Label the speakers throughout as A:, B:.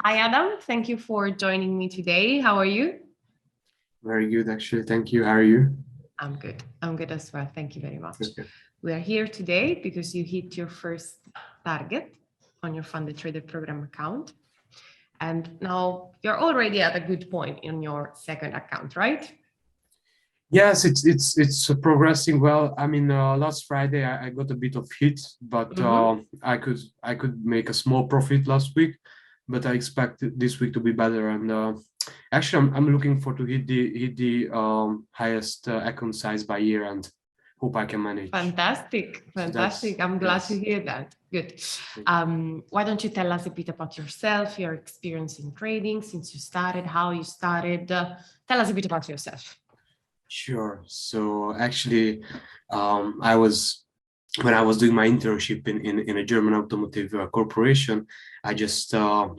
A: Hi, Adam. Thank you for joining me today. How are you?
B: Very good, actually. Thank you. How are you?
A: I'm good. I'm good as well. Thank you very much.
B: Okay.
A: We are here today because you hit your first target on your Funded Trader Program account. And now you're already at a good point in your second account, right?
B: Yes, it's progressing well. I mean, last Friday I got a bit of hit, but I could make a small profit last week, but I expect this week to be better. And actually, I'm looking for to hit the highest account size by year and hope I can manage.
A: Fantastic. Fantastic. I'm glad to hear that. Good. Why don't you tell us a bit about yourself, your experience in trading since you started, how you started? Tell us a bit about yourself.
B: Sure. So actually, when I was doing my internship in a German automotive corporation, I just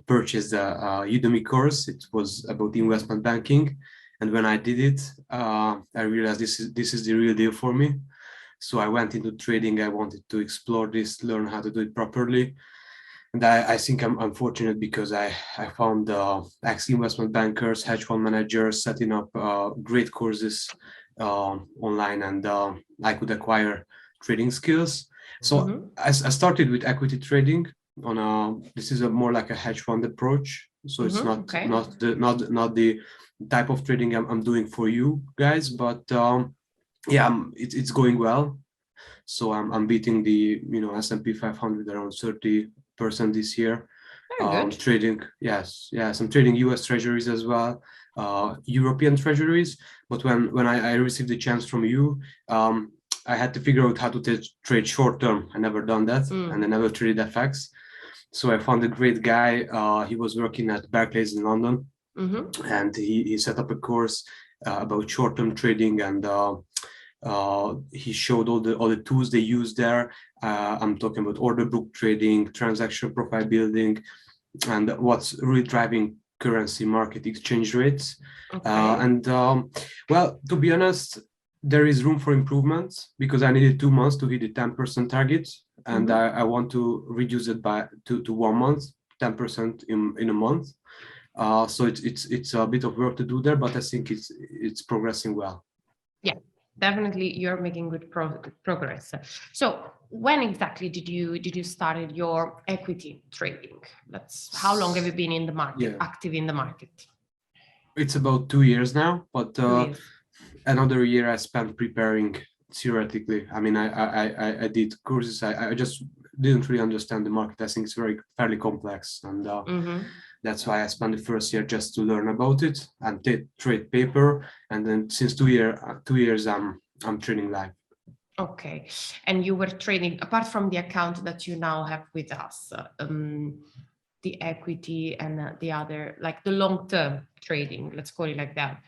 B: purchased a Udemy course. It was about investment banking, and when I did it, I realized this is the real deal for me. So I went into trading. I wanted to explore this, learn how to do it properly. And I think I'm fortunate because I found ex-investment bankers, hedge fund managers setting up great courses online, and I could acquire trading skills. So I started with equity trading this is a more like a hedge fund approach. So it's not the type of trading I'm doing for you guys, but yeah, it's going well. So I'm beating the S&P 500 around 30% this year. Trading, yes, I'm trading US treasuries as well, European treasuries. But when I received the chance from you, I had to figure out how to trade short term. I never done that, and I never traded FX. So I found a great guy. He was working at Barclays in London, and he set up a course about short term trading, and he showed all the tools they use there. I'm talking about order book trading, transaction profile building, and what's really driving currency market exchange rates. Well, to be honest, there is room for improvement because I needed 2 months to hit the 10% target, and I want to reduce it to 1 month, 10% in a month. So it's a bit of work to do there, but I think it's progressing well.
A: Yeah, definitely you're making good progress. So when exactly did you started your equity trading? How long have you been in the market, active in the market?
B: It's about 2 years now, but another year I spent preparing theoretically. I mean, I did courses. I just didn't really understand the market. I think it's fairly complex, and that's why I spent the first year just to learn about it and trade paper. And then since 2 years, I'm trading live.
A: Okay, and you were trading apart from the account that you now have with us, the equity and the other, like the long-term trading, let's call it like that.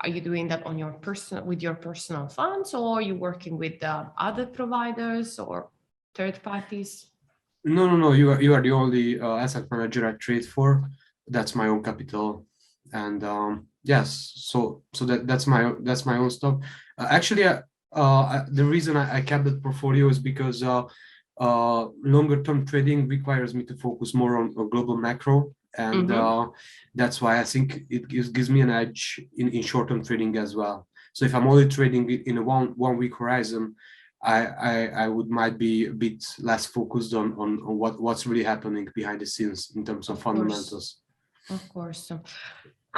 A: Are you doing that on your with your personal funds, or are you working with other providers or third parties?
B: No. You are the only asset manager I trade for. That's my own capital, and yes, so that's my own stuff. Actually, the reason I kept that portfolio is because longer term trading requires me to focus more on global macro, and that's why I think it gives me an edge in short term trading as well. So if I'm only trading in a one week horizon, I might be a bit less focused on what's really happening behind the scenes in terms of fundamentals.
A: Of course.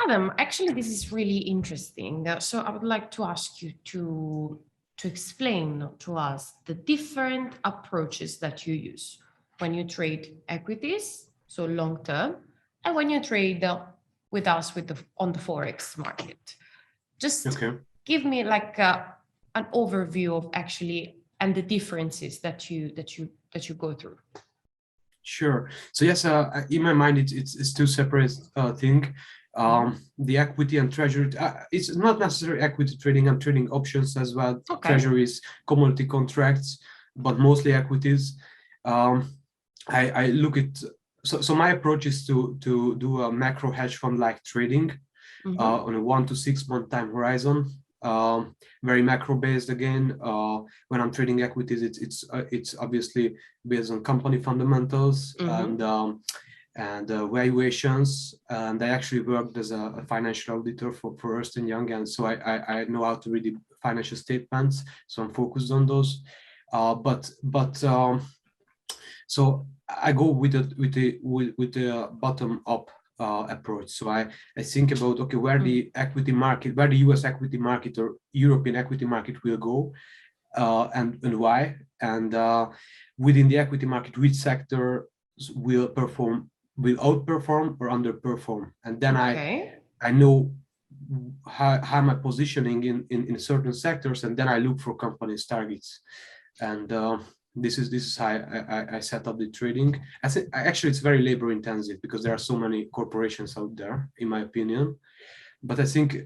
A: Adam, actually, this is really interesting. So I would like to ask you to explain to us the different approaches that you use when you trade equities, so long term, and when you trade with us on the Forex market. Just give me like an overview of actually and the differences that you go through.
B: Sure. So yes, in my mind, it's two separate things. The equity and treasury. It's not necessarily equity trading. I'm trading options as well, treasuries, commodity contracts, but mostly equities. I look at so my approach is to do a macro hedge fund like trading on a 1 to 6 month time horizon. Very macro based again. When I'm trading equities, it's obviously based on company fundamentals, and and valuations. And I actually worked as a financial auditor for Ernst & Young, and so I know how to read the financial statements, so I'm focused on those. So I go with the bottom up approach. So I think about, okay, where the equity market, where the US equity market or European equity market will go, and why, and within the equity market, which sector will outperform or underperform, and then I know how am I positioning in certain sectors, and then I look for companies targets, and this is how I set up the trading. I think actually it's very labor intensive because there are so many corporations out there, in my opinion. But I think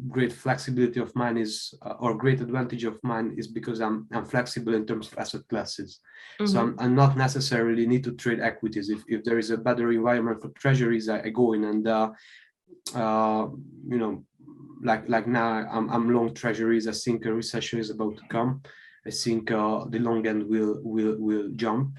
B: great flexibility of mine is, or great advantage of mine is because I'm flexible in terms of asset classes. So I'm not necessarily need to trade equities. If there is a better environment for treasuries, I go in, and you know, like now I'm long treasuries. I think a recession is about to come. I think the long end will jump.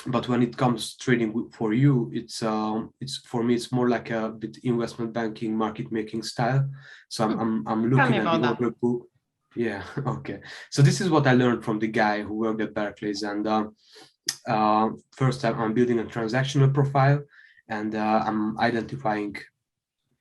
B: But when it comes trading for you, it's for me, it's more like a bit investment banking, market making style. So I'm looking at the order book. Yeah, okay. So this is what I learned from the guy who worked at Barclays. And first I'm building a transactional profile, and I'm identifying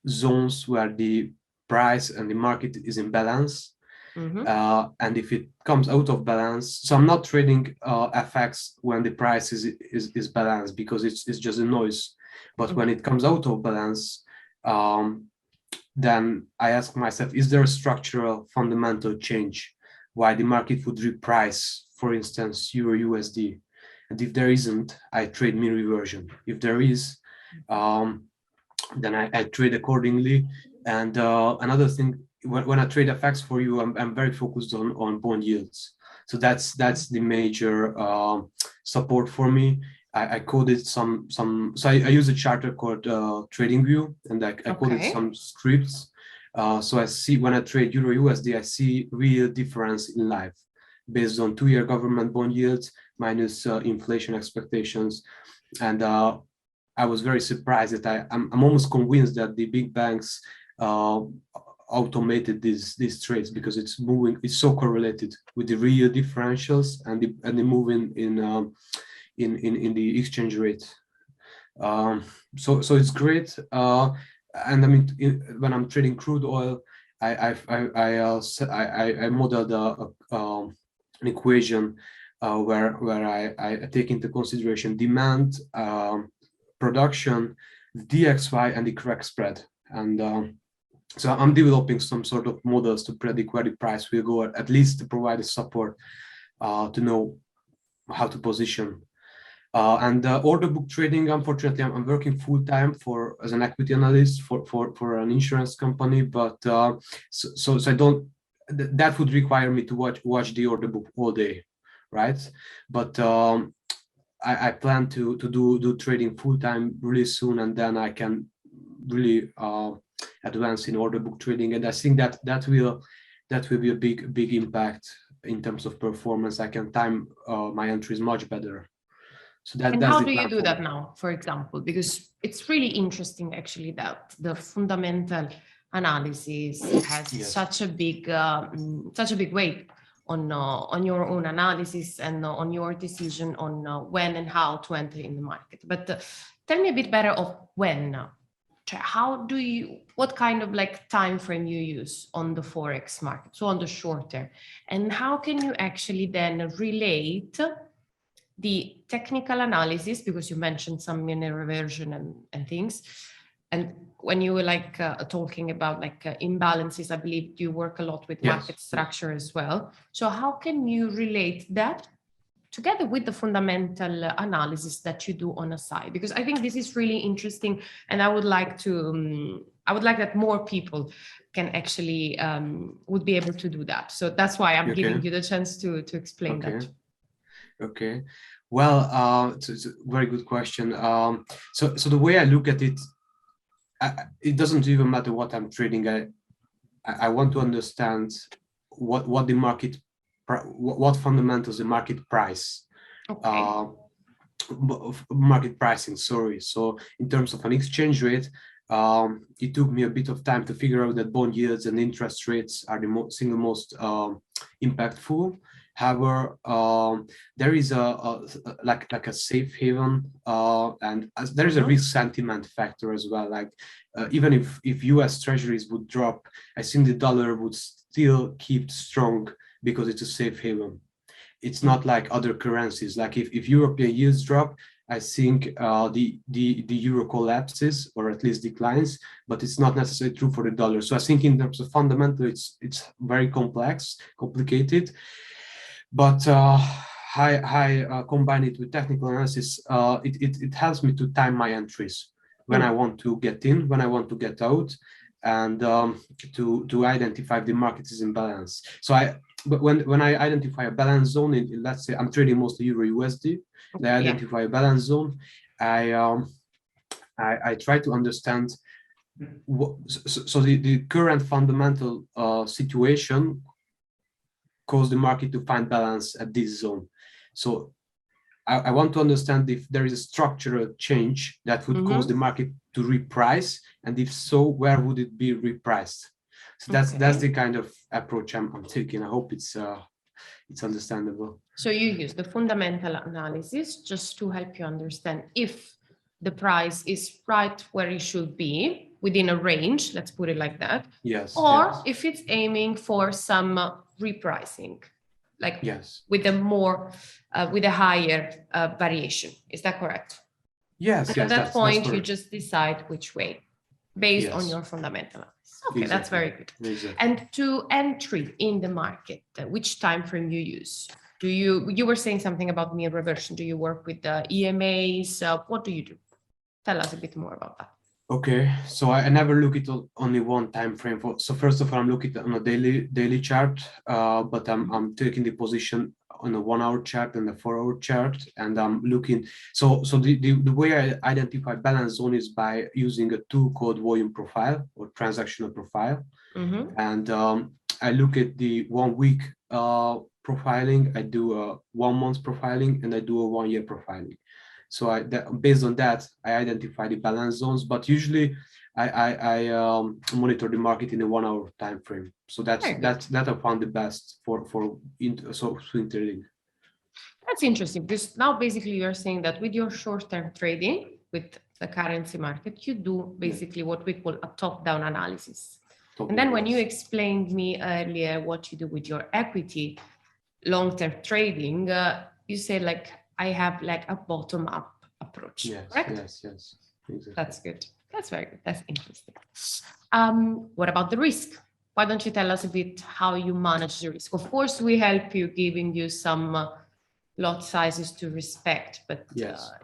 B: zones where the price and the market is in balance. And if it comes out of balance, so I'm not trading FX when the price is balanced, because it's just a noise. But when it comes out of balance, then I ask myself, is there a structural fundamental change why the market would reprice, for instance, Euro USD? And if there isn't, I trade mean reversion. If there is, then I trade accordingly. And another thing, when I trade FX for you, I'm very focused on bond yields. So that's the major support for me. I coded some so I use a charter called TradingView, and I coded some scripts. So I see, when I trade Euro USD, I see real difference in life based on 2-year government bond yields minus inflation expectations. And I was very surprised that I'm almost convinced that the big banks automated these trades, because it's so correlated with the real differentials and the moving in the exchange rate. So it's great. And I mean, when I'm trading crude oil, I modeled an equation where I take into consideration demand, production, DXY, and the crack spread. And so I'm developing some sort of models to predict where the price will go, at least to provide a support to know how to position. And order book trading, unfortunately, I'm working full time as an equity analyst for an insurance company, but so I don't. That would require me to watch the order book all day, right? But I plan to do trading full time really soon, and then I can really advance in order book trading. And I think that will be a big impact in terms of performance. I can time my entries much better. So
A: and how do you do that now, for example? Because it's really interesting, actually, that the fundamental analysis has such a big weight on your own analysis and on your decision on when and how to enter in the market. But tell me a bit better of when. What kind of like time frame you use on the Forex market, so on the short term, and how can you actually then relate the technical analysis, because you mentioned some mean reversion and things, and when you were like talking about like imbalances, I believe you work a lot with market structure as well. So how can you relate that together with the fundamental analysis that you do on a side? Because I think this is really interesting, and I would like that more people can actually would be able to do that. So that's why I'm giving you the chance to explain that.
B: Okay. Well, it's a very good question. So the way I look at it, it doesn't even matter what I'm trading. I want to understand what the market, what fundamentals the market price market pricing, sorry. So in terms of an exchange rate, it took me a bit of time to figure out that bond yields and interest rates are the single most impactful. However, there is like a safe haven, and there is a risk sentiment factor as well. Like even if U.S. Treasuries would drop, I think the dollar would still keep strong because it's a safe haven. It's not like other currencies. Like if European yields drop, I think the euro collapses or at least declines, but it's not necessarily true for the dollar. So I think in terms of fundamental, it's very complicated. But I combine it with technical analysis. It helps me to time my entries when I want to get in, when I want to get out, and to identify if the market is in balance. So but when I identify a balance zone, let's say I'm trading mostly Euro USD, and I identify a balance zone, I try to understand the current fundamental situation cause the market to find balance at this zone. So I want to understand if there is a structural change that would cause the market to reprice, and if so, where would it be repriced? So that's the kind of approach I'm taking. I hope it's understandable.
A: So you use the fundamental analysis just to help you understand if the price is right where it should be within a range, let's put it like that.
B: Yes.
A: Or if it's aiming for some repricing, like with a more with a higher variation. Is that correct?
B: Yes.
A: And at that point, you just decide which way based on your fundamental analysis. Okay, that's very good.
B: Exactly.
A: And to entry in the market, which time frame you use? Do you were saying something about mean reversion? Do you work with the EMAs? What do you do? Tell us a bit more about that.
B: Okay, so I never look at only one time frame. So first of all, I'm looking on a daily chart, but I'm taking the position on a 1 hour chart and a 4 hour chart, and I'm looking. So the way I identify balance zone is by using a tool called volume profile or transactional profile, and I look at the 1 week profiling. I do a 1 month profiling, and I do a 1 year profiling. So based on that, I identify the balance zones, but usually I monitor the market in a 1 hour time frame. So that I found the best for swing trading.
A: That's interesting, because now basically you're saying that with your short-term trading with the currency market, you do basically what we call a top-down analysis. And then when you explained me earlier what you do with your equity long-term trading, you say like, I have like a bottom-up approach, correct?
B: Yes, exactly.
A: That's good. That's very good. That's interesting. What about the risk? Why don't you tell us a bit how you manage the risk? Of course, we help you, giving you some lot sizes to respect, but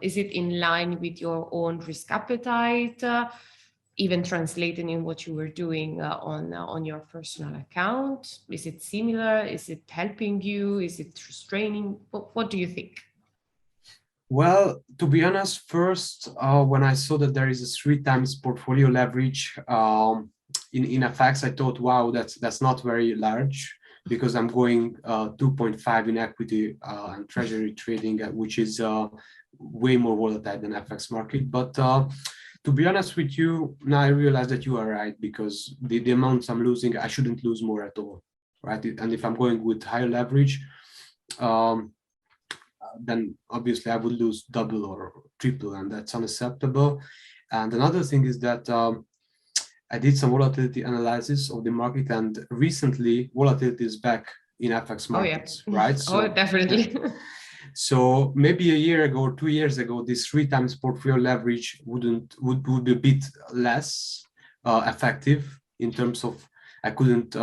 A: is it in line with your own risk appetite? Even translating in what you were doing on your personal account? Is it similar? Is it helping you? Is it restraining? What do you think?
B: Well, to be honest, first, when I saw that there is a 3 times portfolio leverage in FX, I thought, wow, that's not very large, because I'm going 2.5 in equity and treasury trading, which is way more volatile than FX market. But to be honest with you, now I realize that you are right, because the amounts I'm losing, I shouldn't lose more at all, right? And if I'm going with higher leverage, then obviously I would lose double or triple, and that's unacceptable. And another thing is that I did some volatility analysis of the market, and recently volatility is back in FX markets, right?
A: So, definitely.
B: So maybe a year ago or 2 years ago, this 3 times portfolio leverage would be a bit less effective in terms of I couldn't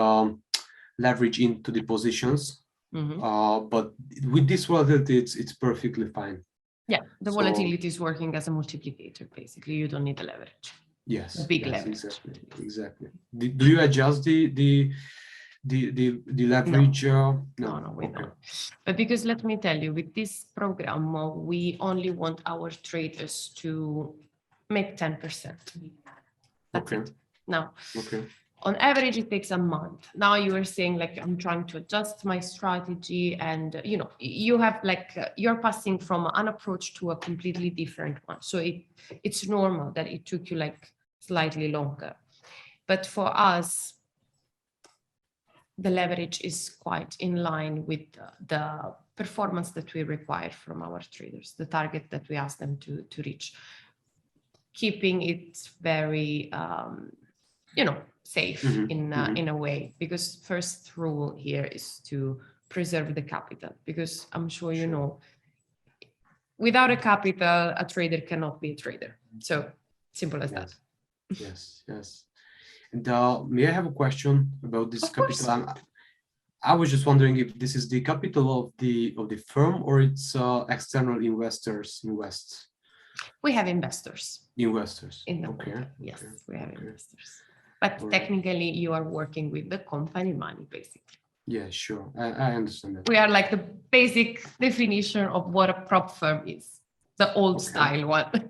B: leverage into the positions. But with this volatility, it's perfectly fine.
A: Yeah, the volatility is working as a multiplicator. Basically, you don't need the leverage.
B: Yes,
A: the big leverage.
B: Exactly. Do you adjust the leverage?
A: No, we don't. But because let me tell you, with this program, we only want our traders to make 10%. That's it. Now, on average it takes a month. Now you are saying like I'm trying to adjust my strategy, and you have like you're passing from an approach to a completely different one. So it's normal that it took you like slightly longer. But for us, the leverage is quite in line with the performance that we require from our traders, the target that we ask them to reach, keeping it very safe in a way, because first rule here is to preserve the capital, because I'm sure you know, without a capital, a trader cannot be a trader. So simple as that.
B: Yes. And may I have a question about this capital? I was just wondering if this is the capital of the firm, or it's external investors invest.
A: We have investors.
B: Investors.
A: In the
B: okay.
A: Yes, we have investors. But technically, you are working with the company money, basically.
B: Yeah, sure. I understand that.
A: We are like the basic definition of what a prop firm is, the old style one.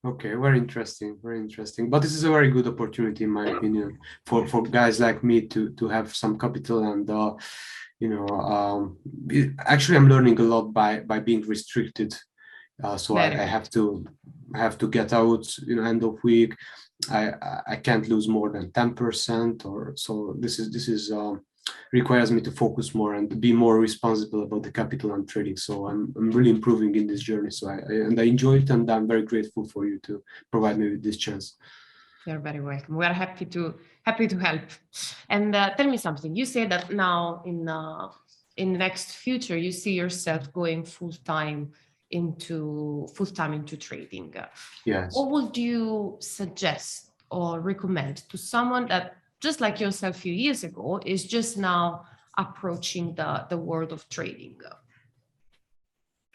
B: Okay, very interesting, very interesting. But this is a very good opportunity, in my opinion, for guys like me to have some capital, and actually I'm learning a lot by being restricted. So I have to get out, end of week. I can't lose more than 10%, or so. This is requires me to focus more and be more responsible about the capital I'm trading. So I'm really improving in this journey. So I enjoy it, and I'm very grateful for you to provide me with this chance.
A: You're very welcome. We are happy to help. And tell me something. You say that now in next future you see yourself going full time into trading.
B: Yes.
A: What would you suggest or recommend to someone that, just like yourself a few years ago, is just now approaching the world of trading?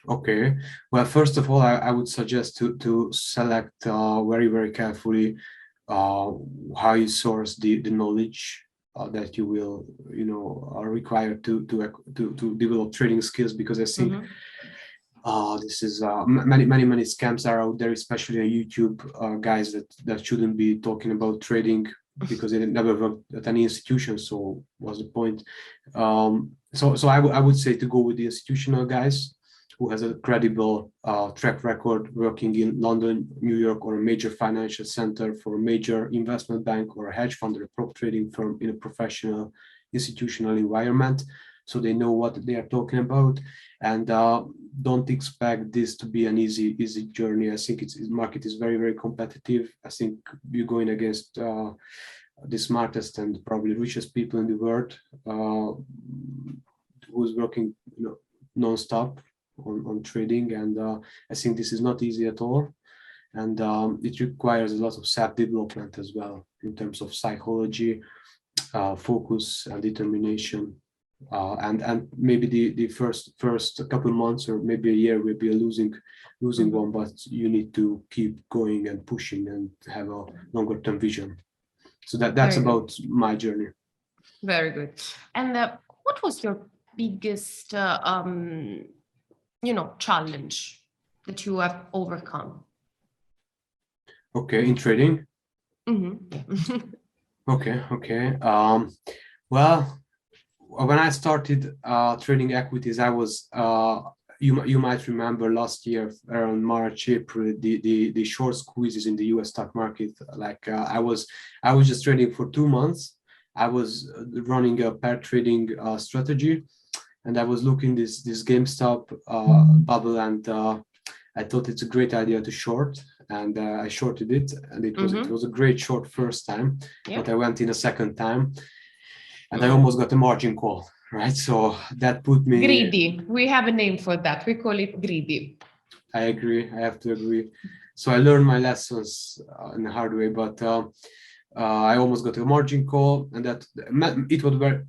B: Okay. Well, first of all, I would suggest to select very, very carefully how you source the knowledge that you will, are required to develop trading skills, because I think this is many scams are out there, especially on YouTube, guys that shouldn't be talking about trading, because they never worked at any institution. So what's the point? So I would say to go with the institutional guys who has a credible track record working in London, New York, or a major financial center for a major investment bank or a hedge fund or a prop trading firm in a professional institutional environment. So they know what they are talking about, and don't expect this to be an easy journey. I think the market is very, very competitive. I think you're going against the smartest and probably richest people in the world, who's working non-stop on trading, and I think this is not easy at all, and it requires a lot of self-development as well in terms of psychology, focus, and determination. And maybe the first couple of months or maybe a year will be a losing one, but you need to keep going and pushing and have a longer term vision. So that's about my journey.
A: Very good. And what was your biggest challenge that you have overcome?
B: Okay, in trading.
A: Yeah.
B: Okay. Well, when I started trading equities, I was you might remember last year around March, April, the short squeezes in the US stock market. Like I was just trading for 2 months. I was running a pair trading strategy, and I was looking this GameStop bubble, and I thought it's a great idea to short, and I shorted it, and it was a great short first time, but I went in a second time, and I almost got a margin call, right? So that put me
A: greedy. We have a name for that. We call it greedy.
B: I agree. I have to agree. So I learned my lessons in a hard way, but I almost got a margin call, and that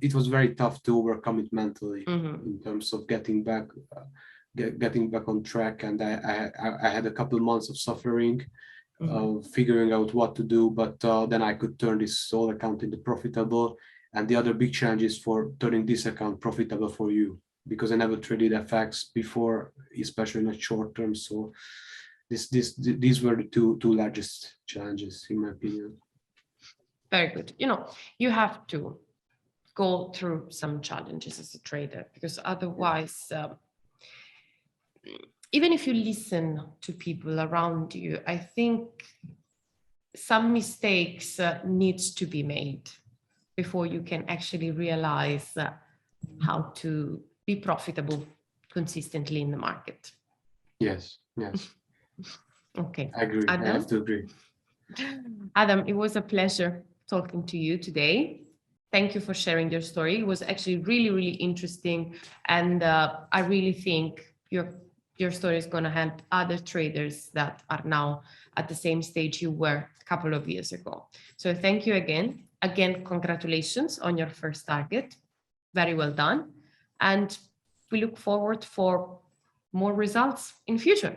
B: it was very tough to overcome it mentally in terms of getting back on track. And I had a couple of months of suffering, figuring out what to do, but then I could turn this whole account into profitable. And the other big challenge is for turning this account profitable for you, because I never traded FX before, especially not short term. So these were the two largest challenges, in my opinion.
A: Very good. You know, you have to go through some challenges as a trader, because otherwise, even if you listen to people around you, I think some mistakes needs to be made before you can actually realize how to be profitable consistently in the market.
B: Yes, yes,
A: Okay.
B: I agree. I
A: Adam?
B: have to agree.
A: Adam, it was a pleasure talking to you today. Thank you for sharing your story. It was actually really, really interesting. And I really think your story is going to help other traders that are now at the same stage you were a couple of years ago. So thank you again. Again, congratulations on your first target. Very well done. And we look forward for more results in future.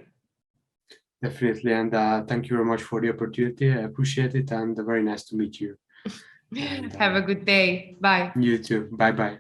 B: Definitely. And thank you very much for the opportunity. I appreciate it. And very nice to meet you. And,
A: Have a good day. Bye.
B: You too. Bye bye.